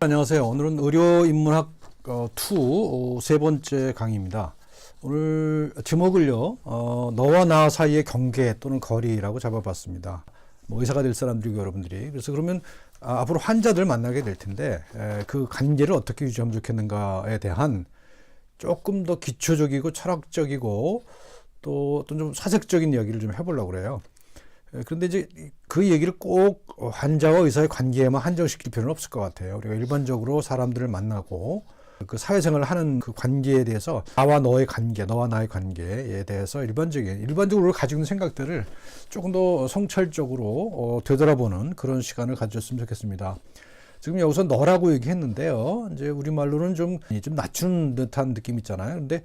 안녕하세요. 오늘은 의료인문학 2 세 번째 강의입니다. 오늘 제목을요, 너와 나 사이의 경계 또는 거리라고 잡아봤습니다. 뭐 의사가 될 사람들이고 여러분들이. 그래서 그러면 앞으로 환자들 만나게 될 텐데 그 관계를 어떻게 유지하면 좋겠는가에 대한 조금 더 기초적이고 철학적이고 또 좀 사색적인 이야기를 좀 해보려고 그래요. 그런데 이제 그 얘기를 꼭 환자와 의사의 관계에만 한정시킬 필요는 없을 것 같아요. 우리가 일반적으로 사람들을 만나고 그 사회생활을 하는 그 관계에 대해서 나와 너의 관계, 너와 나의 관계에 대해서 일반적으로 가지고 있는 생각들을 조금 더 성찰적으로 되돌아보는 그런 시간을 가졌으면 좋겠습니다. 지금 여기서 너라고 얘기했는데요. 이제 우리말로는 좀 낮추는 듯한 느낌 있잖아요. 근데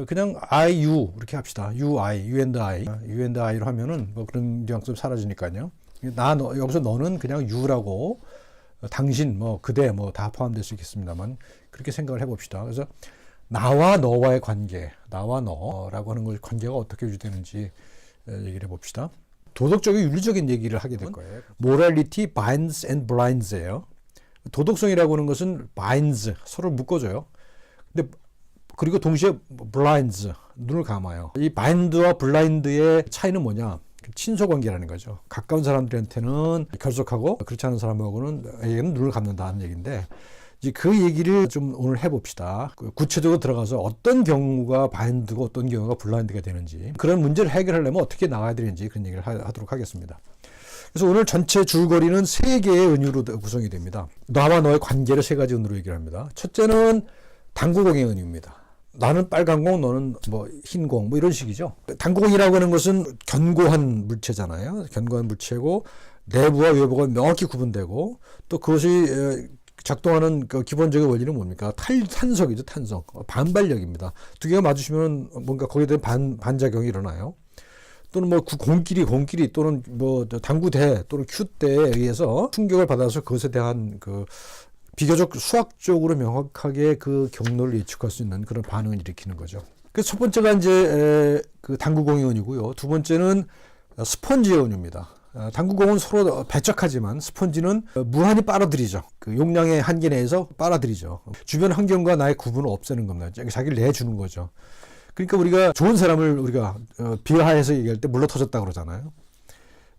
그냥 I, you 이렇게 합시다. you, and I로 하면은 뭐 그런 뉘앙스 사라지니까요. 너, 여기서 너는 그냥 you라고 당신, 뭐 그대, 뭐 다 포함될 수 있겠습니다만 그렇게 생각을 해봅시다. 그래서 나와 너와의 관계, 나와 너라고 하는 걸 관계가 어떻게 유지되는지 얘기를 해봅시다. 도덕적인 윤리적인 얘기를 하게 될 거예요. Morality binds and blinds예요. 도덕성이라고 하는 것은 binds, 서로 묶어줘요. 근데 그리고 동시에 blinds, 눈을 감아요. 이 bind와 blind의 차이는 뭐냐? 친소 관계라는 거죠. 가까운 사람들한테는 결속하고 그렇지 않은 사람하고는 눈을 감는다는 얘기인데, 이제 그 얘기를 좀 오늘 해봅시다. 구체적으로 들어가서 어떤 경우가 bind고 어떤 경우가 blind가 되는지, 그런 문제를 해결하려면 어떻게 나가야 되는지 그런 얘기를 하도록 하겠습니다. 그래서 오늘 전체 줄거리는 세 개의 은유로 구성이 됩니다. 나와 너의 관계를 세 가지 은유로 얘기를 합니다. 첫째는 당구공의 은유입니다. 나는 빨간 공, 너는 뭐 흰 공, 뭐 이런 식이죠. 당구공이라고 하는 것은 견고한 물체잖아요. 견고한 물체고 내부와 외부가 명확히 구분되고, 또 그것이 작동하는 그 기본적인 원리는 뭡니까? 탄석이죠, 탄석. 반발력입니다. 두 개가 맞으시면 뭔가 거기에 대한 반작용이 일어나요. 또는 뭐 공끼리 또는 뭐 당구대 또는 큐대에 의해서 충격을 받아서 그것에 대한 그 비교적 수학적으로 명확하게 그 경로를 예측할 수 있는 그런 반응을 일으키는 거죠. 그래서 첫 번째가 이제 그 당구공의 은유고요. 두 번째는 스펀지의 은유입니다. 당구공은 서로 배척하지만 스펀지는 무한히 빨아들이죠. 그 용량의 한계 내에서 빨아들이죠. 주변 환경과 나의 구분을 없애는 겁니다. 자기를 내주는 거죠. 그러니까 우리가 좋은 사람을 우리가 비하해서 얘기할 때 물러터졌다 그러잖아요.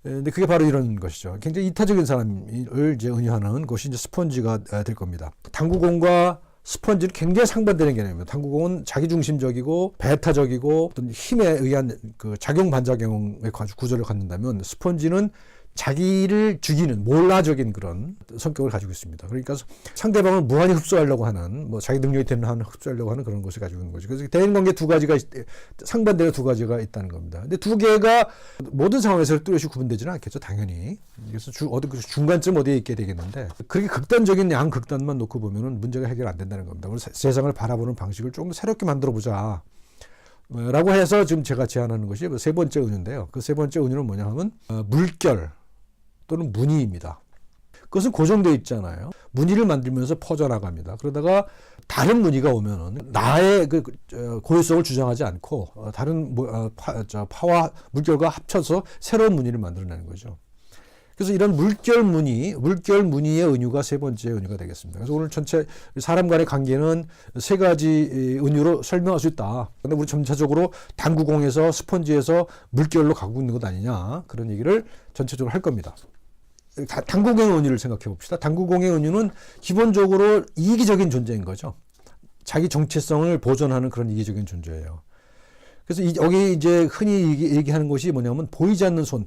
근데 그게 바로 이런 것이죠. 굉장히 이타적인 사람을 이제 은유하는 것이 이제 스펀지가 될 겁니다. 당구공과 스펀지는 굉장히 상반되는 개념입니다. 당구공은 자기중심적이고 배타적이고 어떤 힘에 의한 그 작용 반작용의 구조를 갖는다면, 스펀지는 자기를 죽이는 몰라적인 그런 성격을 가지고 있습니다. 그러니까 상대방을 무한히 흡수하려고 하는, 뭐 자기 능력이 되는 한 흡수하려고 하는 그런 것을 가지고 있는 거죠. 그래서 대인관계 두 가지가, 상반되는 두 가지가 있다는 겁니다. 근데 두 개가 모든 상황에서 뚜렷이 구분되지는 않겠죠, 당연히. 그래서 중간쯤 어디에 있게 되겠는데, 그렇게 극단적인 양극단만 놓고 보면은 문제가 해결 안 된다는 겁니다. 그래서 세상을 바라보는 방식을 조금 새롭게 만들어 보자 라고 해서 지금 제가 제안하는 것이 세 번째 은유인데요. 그 세 번째 은유는 뭐냐 하면 물결 또는 무늬입니다. 그것은 고정되어 있잖아요. 무늬를 만들면서 퍼져나갑니다. 그러다가 다른 무늬가 오면은 나의 그 고유성을 주장하지 않고 다른 파와 물결과 합쳐서 새로운 무늬를 만들어내는 거죠. 그래서 이런 물결 무늬의 은유가 세 번째 은유가 되겠습니다. 그래서 오늘 전체 사람 간의 관계는 세 가지 은유로 설명할 수 있다. 근데 우리 전체적으로 당구공에서 스펀지에서 물결로 가고 있는 것 아니냐, 그런 얘기를 전체적으로 할 겁니다. 당구공의 은유를 생각해 봅시다. 당구공의 은유는 기본적으로 이기적인 존재인 거죠. 자기 정체성을 보존하는 그런 이기적인 존재예요. 그래서 여기 이제 흔히 얘기하는 것이 뭐냐면 보이지 않는 손.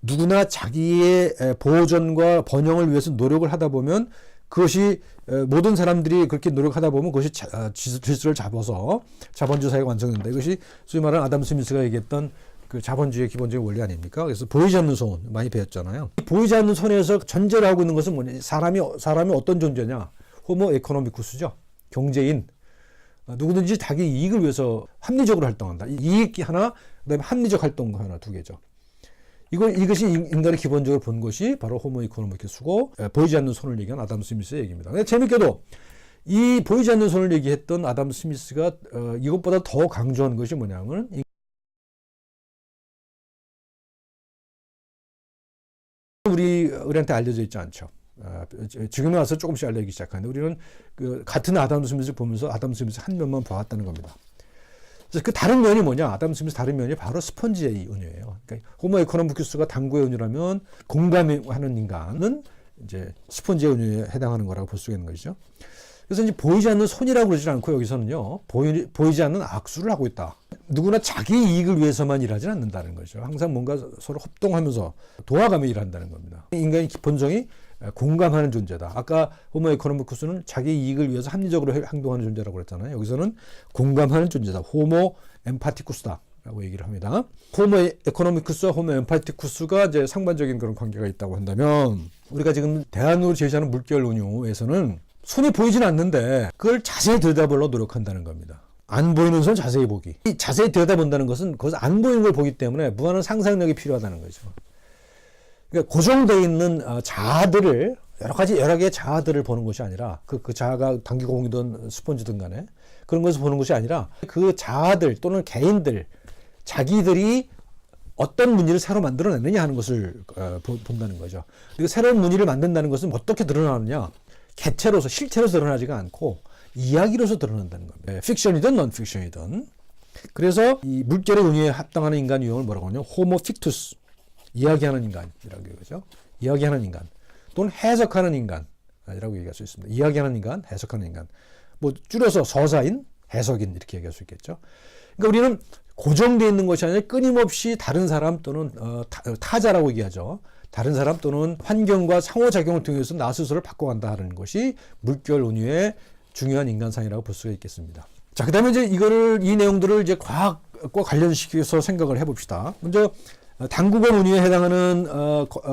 누구나 자기의 보존과 번영을 위해서 노력을 하다 보면, 그것이 모든 사람들이 그렇게 노력하다 보면 그것이 질서를 잡아서 자본주의 사회가 완성된다. 이것이 소위 말하는 아담 스미스가 얘기했던 그 자본주의의 기본적인 원리 아닙니까? 그래서 보이지 않는 손 많이 배웠잖아요. 보이지 않는 손에서 전제를 하고 있는 것은 뭐냐? 사람이 어떤 존재냐? 호모 에코노미쿠스죠. 경제인. 누구든지 자기 이익을 위해서 합리적으로 활동한다. 이익 하나, 그다음에 합리적 활동 하나, 두 개죠. 이것이 인간의 기본적으로 본 것이 바로 호모 이코노미쿠스고, 보이지 않는 손을 얘기한 아담 스미스의 얘기입니다. 근데 재밌게도 이 보이지 않는 손을 얘기했던 아담 스미스가 이것보다 더 강조한 것이 뭐냐면, 우리한테 알려져 있지 않죠. 지금에 와서 조금씩 알려지기 시작하는데 우리는 그 같은 아담 스미스를 보면서 아담 스미스 한 면만 봐왔다는 겁니다. 그래서 그 다른 면이 뭐냐? 아담 스미스 다른 면이 바로 스펀지의 은유예요. 그러니까 호모 에코노미쿠스가 당구의 은유라면 공감하는 인간은 이제 스펀지의 은유에 해당하는 거라고 볼 수 있는 것이죠. 그래서 이제 보이지 않는 손이라고 그러지 않고 여기서는요, 보이지 않는 악수를 하고 있다. 누구나 자기 이익을 위해서만 일하지 않는다는 거죠. 항상 뭔가 서로 협동하면서 도와가며 일한다는 겁니다. 인간의 본성이 공감하는 존재다. 아까 호모 에코노미쿠스는 자기 이익을 위해서 합리적으로 행동하는 존재라고 그랬잖아요. 여기서는 공감하는 존재다. 호모 엠파티쿠스다. 라고 얘기를 합니다. 호모 에코노미쿠스와 호모 엠파티쿠스가 이제 상반적인 그런 관계가 있다고 한다면 우리가 지금 대안으로 제시하는 물결 운용에서는 손이 보이진 않는데 그걸 자세히 들여다보려고 노력한다는 겁니다. 안 보이는 손 자세히 보기. 이 자세히 들여다본다는 것은 거기서 안 보이는 걸 보기 때문에 무한한 상상력이 필요하다는 거죠. 그러니까 고정되어 있는 자아들을 여러 개의 자아들을 보는 것이 아니라 그 자아가 당기공이든 스폰지든 간에 그런 것을 보는 것이 아니라 그 자아들 또는 개인들 자기들이 어떤 무늬를 새로 만들어내느냐 하는 것을 본다는 거죠. 그리고 새로운 무늬를 만든다는 것은 어떻게 드러나느냐? 개체로서 실체로서 드러나지가 않고 이야기로서 드러난다는 겁니다. 픽션이든 논픽션이든. 그래서 이 물결의 은유에 합당하는 인간 유형을 뭐라고 하냐? 호모 픽투스. 이야기하는 인간이라고 얘기하죠. 이야기하는 인간 또는 해석하는 인간이라고 얘기할 수 있습니다. 이야기하는 인간, 해석하는 인간. 뭐 줄여서 서사인, 해석인 이렇게 얘기할 수 있겠죠. 그러니까 우리는 고정되어 있는 것이 아니라 끊임없이 다른 사람 또는 타자라고 얘기하죠. 다른 사람 또는 환경과 상호작용을 통해서 나 스스로를 바꿔간다는 것이 물결 은유의 중요한 인간상이라고 볼 수가 있겠습니다. 자, 그 다음에 이제 이 내용들을 이제 과학과 관련시켜서 생각을 해봅시다. 먼저 당구공 은유에 해당하는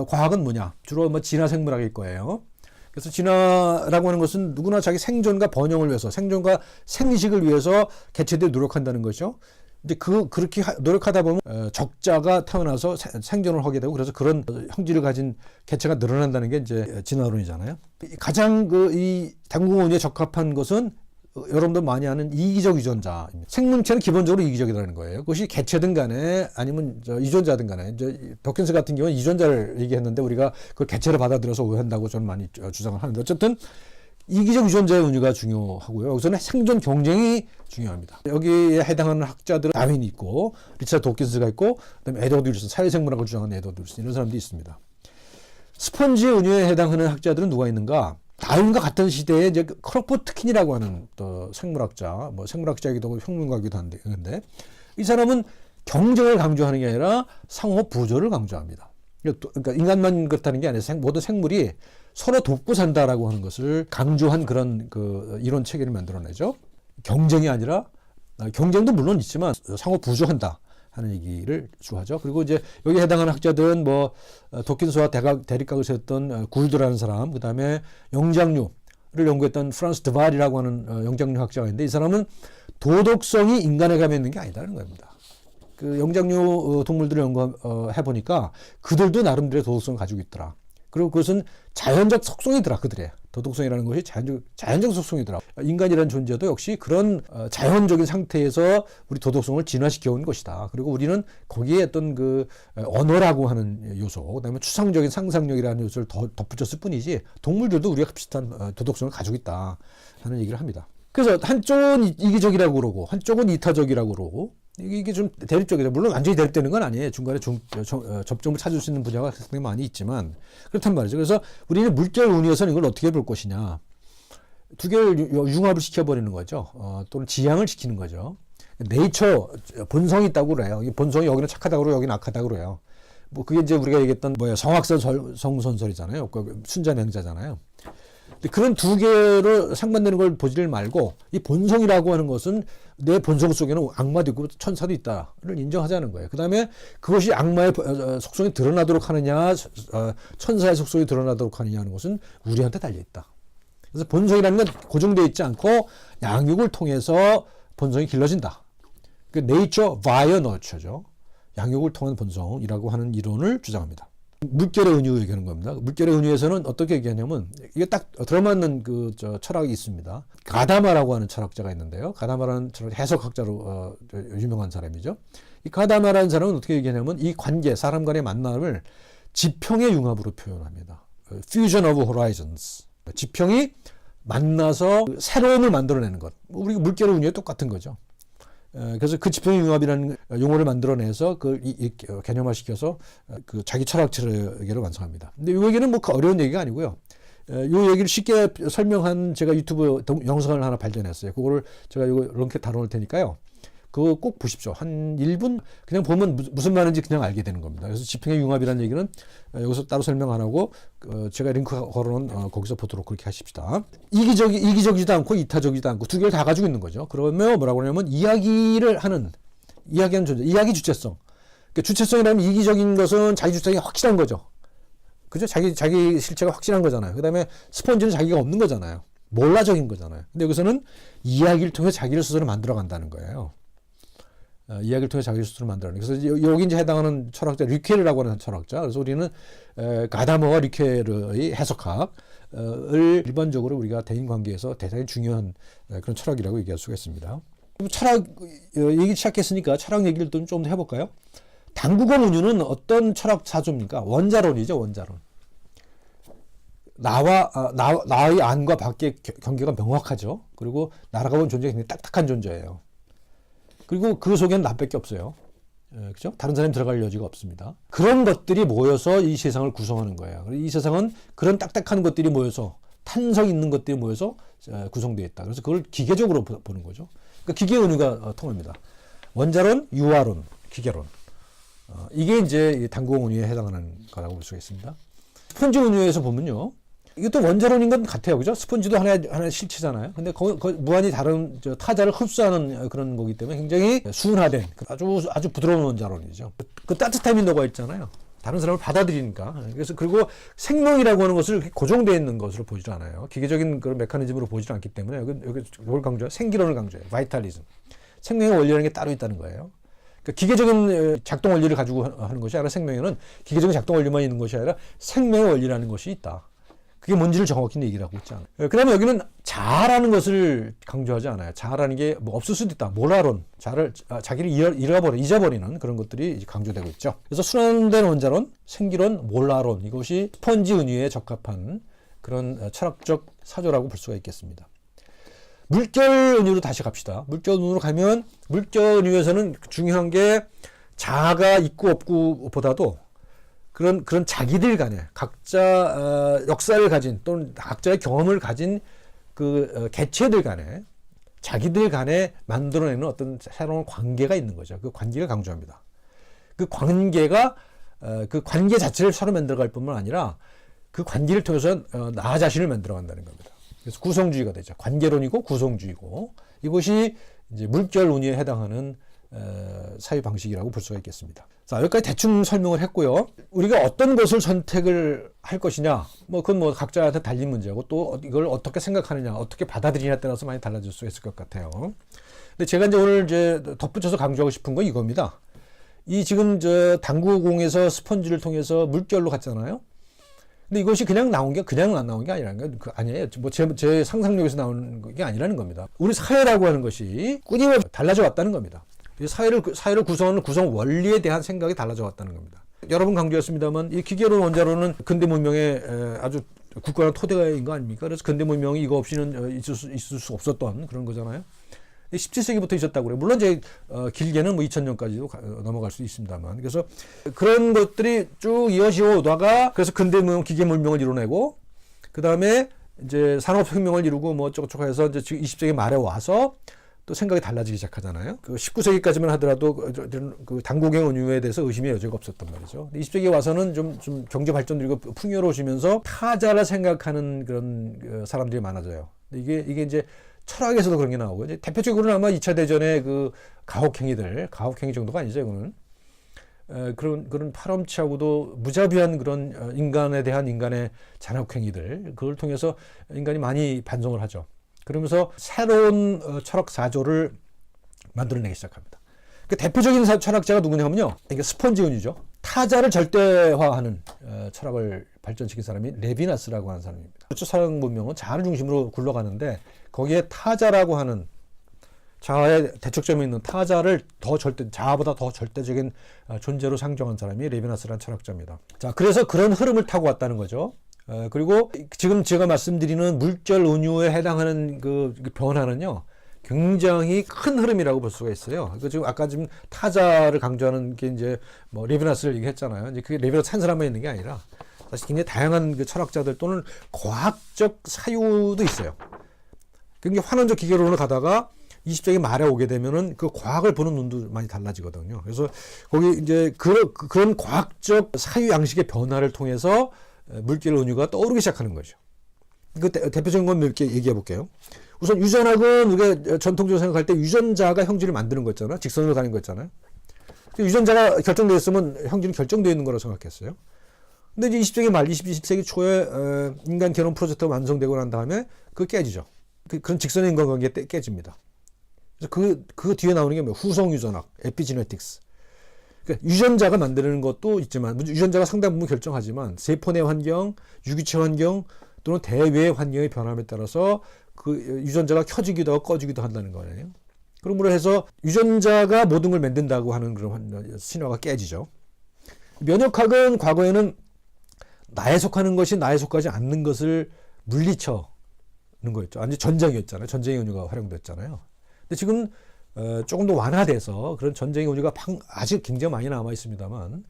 과학은 뭐냐? 주로 뭐 진화생물학일 거예요. 그래서 진화라고 하는 것은 누구나 자기 생존과 번영을 위해서, 생존과 생식을 위해서 개체들이 노력한다는 거죠. 이제 그렇게 노력하다 보면 적자가 태어나서 생존을 하게 되고 그래서 그런 형질을 가진 개체가 늘어난다는 게 이제 진화론이잖아요. 가장 이 당구공 은유에 적합한 것은 여러분들 많이 아는 이기적 유전자. 생물체는 기본적으로 이기적이라는 거예요. 그것이 개체든 간에 아니면 유전자든 간에. 이제 도킨스 같은 경우는 유전자를 얘기했는데 우리가 그걸 개체로 받아들여서 오해한다고 저는 많이 주장을 하는데 어쨌든 이기적 유전자의 은유가 중요하고요. 여기서는 생존 경쟁이 중요합니다. 여기에 해당하는 학자들은 다윈이 있고 리차드 도킨스가 있고 그다음에 에드워드 윌슨, 사회생물학을 주장하는 에드워드 윌슨 이런 사람들이 있습니다. 스펀지의 은유에 해당하는 학자들은 누가 있는가? 다윈과 같은 시대에 이제 크로포트킨이라고 하는 또 생물학자, 뭐 생물학자이기도 하고 혁명가이기도 한데 이 사람은 경쟁을 강조하는 게 아니라 상호 부조를 강조합니다. 그러니까 인간만 그렇다는 게 아니라 모든 생물이 서로 돕고 산다라고 하는 것을 강조한 그런 이론 체계를 만들어내죠. 경쟁이 아니라 경쟁도 물론 있지만 상호 부조한다 하는 얘기를 주하죠. 그리고 이제 여기에 해당하는 학자들은 뭐 도킨스와 대립각을 세웠던 굴드라는 사람, 그 다음에 영장류를 연구했던 프란스 드발이라고 하는 영장류 학자가 있는데 이 사람은 도덕성이 인간에 감에 있는 게 아니다는 겁니다. 그 영장류 동물들을 연구해 보니까 그들도 나름대로의 도덕성을 가지고 있더라. 그리고 그것은 자연적 속성이더라, 그들의. 도덕성이라는 것이 자연적 속성이더라. 인간이라는 존재도 역시 그런 자연적인 상태에서 우리 도덕성을 진화시켜 온 것이다. 그리고 우리는 거기에 어떤 언어라고 하는 요소, 그 다음에 추상적인 상상력이라는 요소를 더 덧붙였을 뿐이지 동물들도 우리가 비슷한 도덕성을 가지고 있다 하는 얘기를 합니다. 그래서 한쪽은 이기적이라고 그러고 한쪽은 이타적이라고 그러고 이게 좀 대립적이죠. 물론 완전히 대립되는 건 아니에요. 중간에 접점을 찾을 수 있는 분야가 상당히 많이 있지만 그렇단 말이죠. 그래서 우리는 물결 운유에서는 이걸 어떻게 볼 것이냐. 두 개를 융합을 시켜버리는 거죠. 또는 지향을 시키는 거죠. 네이처, 본성이 있다고 그래요. 본성이 여기는 착하다고 그러고 여기는 악하다고 그래요. 뭐 그게 이제 우리가 얘기했던 성악설, 성선설이잖아요. 순자맹자잖아요. 그런 두 개로 상반되는 걸 보지를 말고 이 본성이라고 하는 것은 내 본성 속에는 악마도 있고 천사도 있다를 인정하자는 거예요. 그 다음에 그것이 악마의 속성이 드러나도록 하느냐 천사의 속성이 드러나도록 하느냐 하는 것은 우리한테 달려있다. 그래서 본성이라는 건 고정되어 있지 않고 양육을 통해서 본성이 길러진다. 그 nature via nurture죠. 양육을 통한 본성이라고 하는 이론을 주장합니다. 물결의 은유 얘기하는 겁니다. 물결의 은유에서는 어떻게 얘기하냐면 이게 딱 들어맞는 철학이 있습니다. 가다마라고 하는 철학자가 있는데요. 가다마라는 해석학자로 유명한 사람이죠. 이 가다마라는 사람은 어떻게 얘기하냐면 이 관계, 사람 간의 만남을 지평의 융합으로 표현합니다. fusion of horizons. 지평이 만나서 새로움을 만들어내는 것. 우리 물결의 운율이 똑같은 거죠. 그래서 그 지평융합이라는 용어를 만들어내서 개념화시켜서 그 자기 철학 체계를 완성합니다. 근데 이 얘기는 뭐 어려운 얘기가 아니고요. 이 얘기를 쉽게 설명한 제가 유튜브 영상을 하나 발견했어요. 그거를 제가 이거 이렇게 다뤄놓을 테니까요. 그거 꼭 보십시오. 한 1분 그냥 보면 무슨 말인지 그냥 알게 되는 겁니다. 그래서 지평의 융합이라는 얘기는 여기서 따로 설명 안 하고 제가 링크 걸어놓은 거기서 보도록 그렇게 하십시다. 이기적이지도 않고 이타적이지도 않고 두 개를 다 가지고 있는 거죠. 그러면 뭐라고 하냐면 이야기하는 존재, 이야기 주체성. 그러니까 주체성이라면 이기적인 것은 자기 주체성이 확실한 거죠. 그죠? 자기 실체가 확실한 거잖아요. 그 다음에 스펀지는 자기가 없는 거잖아요. 몰라적인 거잖아요. 근데 여기서는 이야기를 통해 자기를 스스로 만들어 간다는 거예요. 이야기를 통해 자기 스스로 만들어내는. 그래서 여기 이제 해당하는 철학자 리케르라고 하는 철학자. 그래서 우리는 가다머와 리케르의 해석학을 일반적으로 우리가 대인 관계에서 대단히 중요한 그런 철학이라고 얘기할 수가 있습니다. 철학 얘기 시작했으니까 철학 얘기를 좀 더 해볼까요? 당국어 문유는 어떤 철학 사조입니까? 원자론이죠, 원자론. 나의 안과 밖의 경계가 명확하죠. 그리고 나라가 본 존재가 굉장히 딱딱한 존재예요. 그리고 그 속에는 나밖에 없어요. 그죠? 다른 사람이 들어갈 여지가 없습니다. 그런 것들이 모여서 이 세상을 구성하는 거예요. 이 세상은 그런 딱딱한 것들이 모여서 탄성 있는 것들이 모여서 구성되어 있다. 그래서 그걸 기계적으로 보는 거죠. 그러니까 기계의 은유가 통합니다. 원자론, 유화론, 기계론. 이게 이제 당국어 은유에 해당하는 거라고 볼 수가 있습니다. 스펀지 은유에서 보면요. 이것도 원자론인 건 같아요. 그죠? 스펀지도 하나의 실체잖아요. 근데 무한히 다른 타자를 흡수하는 그런 거기 때문에 굉장히 순화된 아주 부드러운 원자론이죠. 그 따뜻함이 녹아 있잖아요. 다른 사람을 받아들이니까. 그래서 그리고 생명이라고 하는 것을 고정되어 있는 것으로 보질 않아요. 기계적인 그런 메커니즘으로 보질 않기 때문에 여기 뭘 강조해요? 생기론을 강조해요. 바이탈리즘. 생명의 원리라는 게 따로 있다는 거예요. 그러니까 기계적인 작동 원리를 가지고 하는 것이 아니라 생명에는 기계적인 작동 원리만 있는 것이 아니라 생명의 원리라는 것이 있다. 그게 뭔지를 정확히 얘기를 하고 있지 않아요. 그 다음에 여기는 자아라는 것을 강조하지 않아요. 자아라는 게 뭐 없을 수도 있다. 모라론, 자기를 잊어버리는 그런 것들이 강조되고 있죠. 그래서 순환된 원자론, 생기론, 몰라론, 이것이 스펀지 은유에 적합한 그런 철학적 사조라고 볼 수가 있겠습니다. 물결 은유로 다시 갑시다. 물결 은유로 가면 물결 은유에서는 중요한 게 자아가 있고 없고 보다도 그런 자기들 간에 각자 역사를 가진 또는 각자의 경험을 가진 그 개체들 간에 자기들 간에 만들어내는 어떤 새로운 관계가 있는 거죠. 그 관계를 강조합니다. 그 관계가 그 관계 자체를 서로 만들어갈 뿐만 아니라 그 관계를 통해서 나 자신을 만들어간다는 겁니다. 그래서 구성주의가 되죠. 관계론이고 구성주의고 이것이 이제 물결 운유에 해당하는 사유 방식이라고 볼 수가 있겠습니다. 자, 여기까지 대충 설명을 했고요. 우리가 어떤 것을 선택을 할 것이냐, 그건 각자한테 달린 문제고 또 이걸 어떻게 생각하느냐, 어떻게 받아들이냐에 따라서 많이 달라질 수 있을 것 같아요. 근데 제가 이제 오늘 덧붙여서 강조하고 싶은 건 이겁니다. 이 지금 당구공에서 스펀지를 통해서 물결로 갔잖아요. 근데 이것이 그냥 나온 게 그냥 안 나온 게 아니라는 거 아니에요. 제 상상력에서 나오는 게 아니라는 겁니다. 우리 사회라고 하는 것이 끊임없이 달라져 왔다는 겁니다. 사회를 구성하는 구성 원리에 대한 생각이 달라져 왔다는 겁니다. 여러 번 강조했습니다만 이 기계론 원자론은 근대 문명의 아주 굳건한 토대인 거 아닙니까? 그래서 근대 문명이 이거 없이는 있을 수 없었던 그런 거잖아요. 17세기부터 있었다고 그래요. 물론 이제 길게는 2000년까지도 넘어갈 수 있습니다만. 그래서 그런 것들이 쭉 이어져 오다가 그래서 근대 문명, 기계 문명을 이뤄내고 그 다음에 이제 산업혁명을 이루고 어쩌고저쩌고 해서 이제 20세기 말에 와서 또 생각이 달라지기 시작하잖아요. 그 19세기까지만 하더라도 그 당국의 은유에 대해서 의심의 여지가 없었단 말이죠. 20세기에 와서는 좀 경제 발전들이고 풍요로워지면서 타자를 생각하는 그런 사람들이 많아져요. 이게 이제 철학에서도 그런 게 나오고 이제 대표적으로는 아마 2차 대전의 그 가혹행위 정도가 아니죠, 이거는. 그런 파렴치하고도 무자비한 그런 인간에 대한 인간의 잔혹행위들 그걸 통해서 인간이 많이 반성을 하죠. 그러면서 새로운 철학 사조를 만들어내기 시작합니다. 그 대표적인 철학자가 누구냐면요. 이게 스펀지 은유죠. 타자를 절대화하는 철학을 발전시킨 사람이 레비나스라고 하는 사람입니다. 사회 문명은 자아를 중심으로 굴러가는데 거기에 타자라고 하는 자아의 대척점에 있는 타자를 자아보다 더 절대적인 존재로 상정한 사람이 레비나스라는 철학자입니다. 자, 그래서 그런 흐름을 타고 왔다는 거죠. 그리고 지금 제가 말씀드리는 물질 은유에 해당하는 그 변화는요, 굉장히 큰 흐름이라고 볼 수가 있어요. 그 지금 아까 지금 타자를 강조하는 게 이제 뭐 레비나스를 얘기했잖아요. 이제 그게 레비나스 한 사람만 있는 게 아니라 사실 굉장히 다양한 그 철학자들 또는 과학적 사유도 있어요. 굉장히 환원적 기계론으로 가다가 20세기 말에 오게 되면은 그 과학을 보는 눈도 많이 달라지거든요. 그래서 거기 이제 그런 과학적 사유 양식의 변화를 통해서 물질 은유가 떠오르기 시작하는 거죠. 그 대표적인 건 몇 개 얘기해 볼게요. 우선 유전학은 우리가 전통적으로 생각할 때 유전자가 형질을 만드는 거잖아요. 직선으로 가는 거잖아요. 유전자가 결정되어 있으면 형질은 결정되어 있는 거라고 생각했어요. 근데 이제 20세기 말, 21세기 초에 인간 게놈 프로젝트가 완성되고 난 다음에 그거 깨지죠. 그런 직선의 인간관계가 깨집니다. 그래서 그 뒤에 나오는 게 뭐예요? 후성 유전학, 에피지네틱스. 그러니까 유전자가 만드는 것도 있지만, 유전자가 상당 부분 결정하지만, 세포 내 환경, 유기체 환경, 또는 대외의 환경의 변함에 따라서 그 유전자가 켜지기도 하고 꺼지기도 한다는 거예요. 그러므로 해서 유전자가 모든 걸 만든다고 하는 그런 신화가 깨지죠. 면역학은 과거에는 나에 속하는 것이 나에 속하지 않는 것을 물리쳐는 거였죠. 완전 전쟁이었잖아요. 전쟁의 은유가 활용됐잖아요. 근데 지금 조금 더 완화돼서 그런 전쟁의 은유가 아직 굉장히 많이 남아 있습니다만,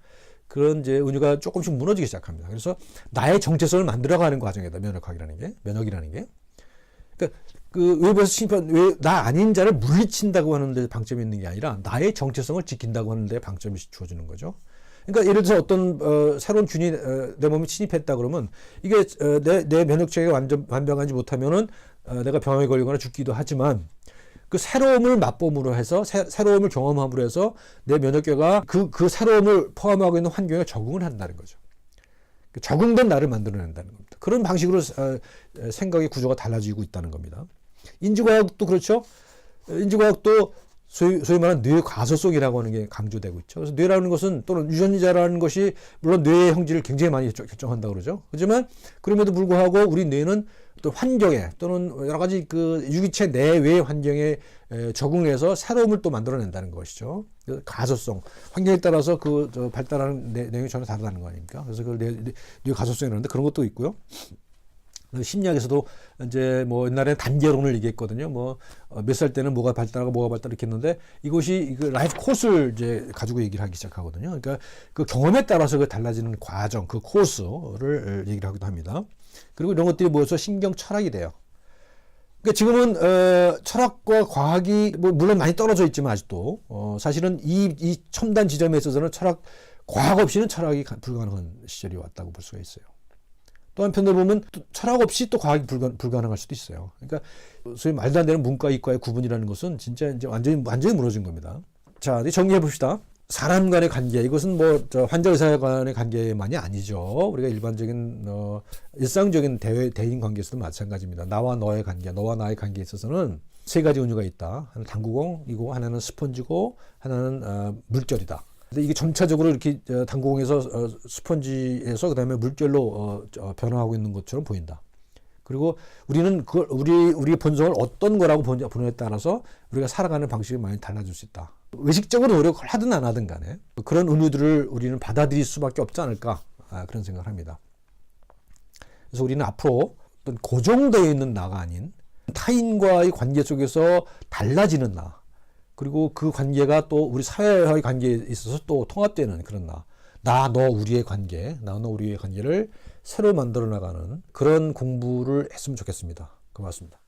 그런 이제 은유가 조금씩 무너지기 시작합니다. 그래서 나의 정체성을 만들어가는 과정이다. 면역학이라는 게, 면역이라는 게. 그러니까 그 외부에서 침입한 나 아닌 자를 물리친다고 하는데 방점이 있는 게 아니라 나의 정체성을 지킨다고 하는데 방점이 주어지는 거죠. 그러니까 예를 들어서 어떤 새로운 균이 내 몸에 침입했다 그러면 이게 내 면역 체계가 완전 완벽하지 못하면은 내가 병에 걸리거나 죽기도 하지만, 그 새로움을 맛봄으로 해서 새로움을 경험함으로 해서 내 면역계가 그 새로움을 포함하고 있는 환경에 적응을 한다는 거죠. 적응된 나를 만들어낸다는 겁니다. 그런 방식으로 생각의 구조가 달라지고 있다는 겁니다. 인지과학도 그렇죠. 인지과학도 소위 말하는 뇌 가소성이라고 하는 게 강조되고 있죠. 그래서 뇌라는 것은, 또는 유전자라는 것이 물론 뇌의 형질을 굉장히 많이 결정한다고 그러죠. 하지만 그럼에도 불구하고 우리 뇌는 또 환경에, 또는 여러 가지 그 유기체 내외의 환경에 적응해서 새로움을 또 만들어낸다는 것이죠. 가소성, 환경에 따라서 발달하는 내용이 전혀 다르다는 거 아닙니까? 그래서 그걸 뇌 가소성이라는데 그런 것도 있고요. 심리학에서도 이제 뭐 옛날에 단계론을 얘기했거든요. 뭐 몇 살 때는 뭐가 발달하고 이렇게 했는데, 이것이 그 라이프 코스를 이제 가지고 얘기를 하기 시작하거든요. 그러니까 그 경험에 따라서 그 달라지는 과정, 그 코스를 얘기를 하기도 합니다. 그리고 이런 것들이 모여서 신경 철학이 돼요. 그러니까 지금은 철학과 과학이 물론 많이 떨어져 있지만 아직도 사실은 이 첨단 지점에 있어서는 과학 없이는 철학이 불가능한 시절이 왔다고 볼 수가 있어요. 또 한편으로 보면 철학 없이 또 과학이 불가능할 수도 있어요. 그러니까 소위 말도 안 되는 문과 이과의 구분이라는 것은 진짜 이제 완전히 무너진 겁니다. 자, 이제 정리해 봅시다. 사람 간의 관계, 이것은 뭐 환자 의사 간의 관계만이 아니죠. 우리가 일반적인 일상적인 대인 관계에서도 마찬가지입니다. 나와 너의 관계, 너와 나의 관계에 있어서는 세 가지 은유가 있다. 하나는 당구공이고, 하나는 스펀지고, 하나는 물결이다. 근데 이게 점차적으로 이렇게 당구공에서 스펀지에서 그다음에 물결로 변화하고 있는 것처럼 보인다. 그리고 우리는 그걸 우리의 본성을 어떤 거라고 보느냐에 따라서 우리가 살아가는 방식이 많이 달라질 수 있다. 의식적으로 노력을 하든 안 하든 간에 그런 의무들을 우리는 받아들일 수밖에 없지 않을까, 그런 생각을 합니다. 그래서 우리는 앞으로 어떤 고정되어 있는 나가 아닌 타인과의 관계 속에서 달라지는 나, 그리고 그 관계가 또 우리 사회와의 관계에 있어서 또 통합되는 그런 나, 너, 우리의 관계, 나, 너, 우리의 관계를 새로 만들어 나가는 그런 공부를 했으면 좋겠습니다. 고맙습니다.